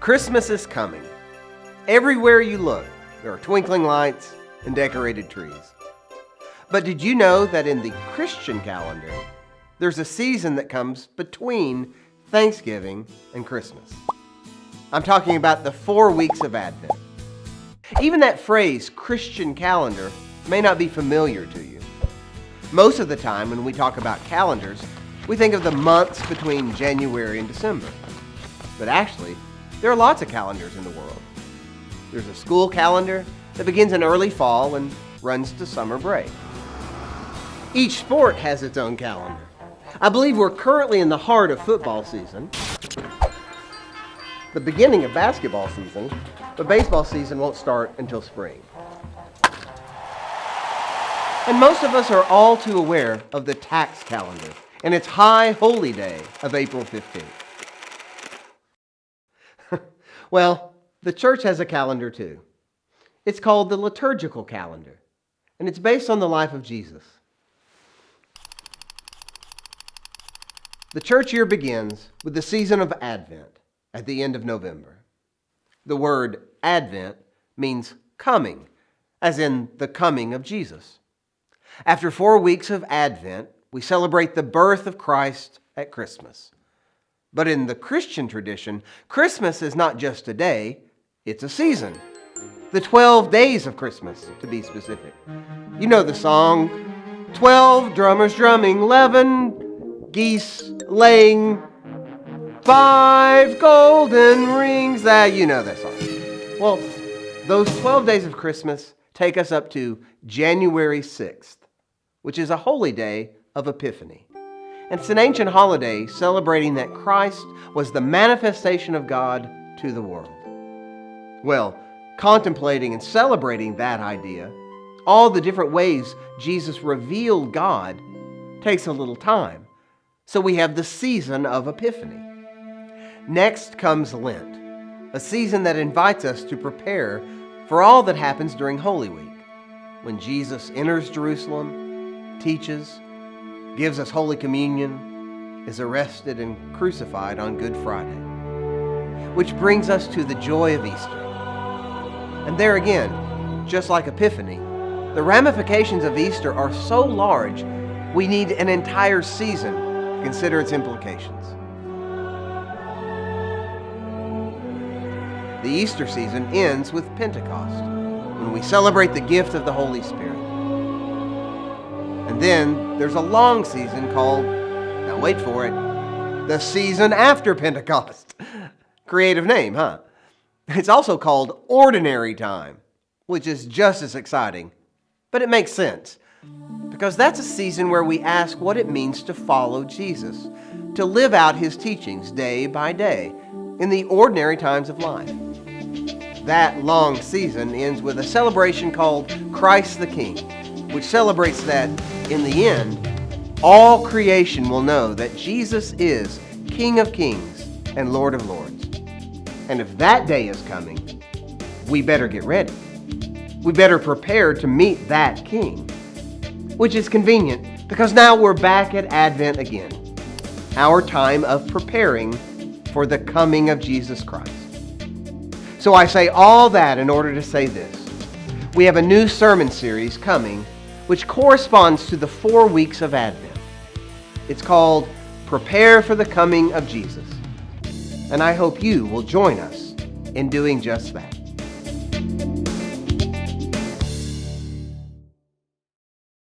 Christmas is coming. Everywhere you look, there are twinkling lights and decorated trees. But did you know that in the Christian calendar, there's a season that comes between Thanksgiving and Christmas? I'm talking about the 4 weeks of Advent. Even that phrase, Christian calendar, may not be familiar to you. Most of the time when we talk about calendars, we think of the months between January and December. But actually, there are lots of calendars in the world. There's a school calendar that begins in early fall and runs to summer break. Each sport has its own calendar. I believe we're currently in the heart of football season, the beginning of basketball season, but baseball season won't start until spring. And most of us are all too aware of the tax calendar and its high holy day of April 15th. Well, the church has a calendar too. It's called the liturgical calendar, and it's based on the life of Jesus. The church year begins with the season of Advent at the end of November. The word Advent means coming, as in the coming of Jesus. After 4 weeks of Advent, we celebrate the birth of Christ at Christmas. But in the Christian tradition, Christmas is not just a day, it's a season. The 12 days of Christmas, to be specific. You know the song, 12 drummers drumming, 11 geese laying, 5 golden rings. You know that song. Well, those 12 days of Christmas take us up to January 6th, which is a holy day of Epiphany. And it's an ancient holiday celebrating that Christ was the manifestation of God to the world. Well, contemplating and celebrating that idea, all the different ways Jesus revealed God, takes a little time. So we have the season of Epiphany. Next comes Lent, a season that invites us to prepare for all that happens during Holy Week, when Jesus enters Jerusalem, teaches, gives us Holy Communion, is arrested and crucified on Good Friday. Which brings us to the joy of Easter. And there again, just like Epiphany, the ramifications of Easter are so large, we need an entire season to consider its implications. The Easter season ends with Pentecost, when we celebrate the gift of the Holy Spirit. And then there's a long season called, now wait for it, the season after Pentecost. Creative name, huh? It's also called ordinary time, which is just as exciting. But it makes sense, because that's a season where we ask what it means to follow Jesus, to live out His teachings day by day in the ordinary times of life. That long season ends with a celebration called Christ the King, which celebrates that, in the end, all creation will know that Jesus is King of Kings and Lord of Lords. And if that day is coming, we better get ready. We better prepare to meet that King. Which is convenient, because now we're back at Advent again, our time of preparing for the coming of Jesus Christ. So I say all that in order to say this. We have a new sermon series coming, which corresponds to the 4 weeks of Advent. It's called Prepare for the Coming of Jesus. And I hope you will join us in doing just that.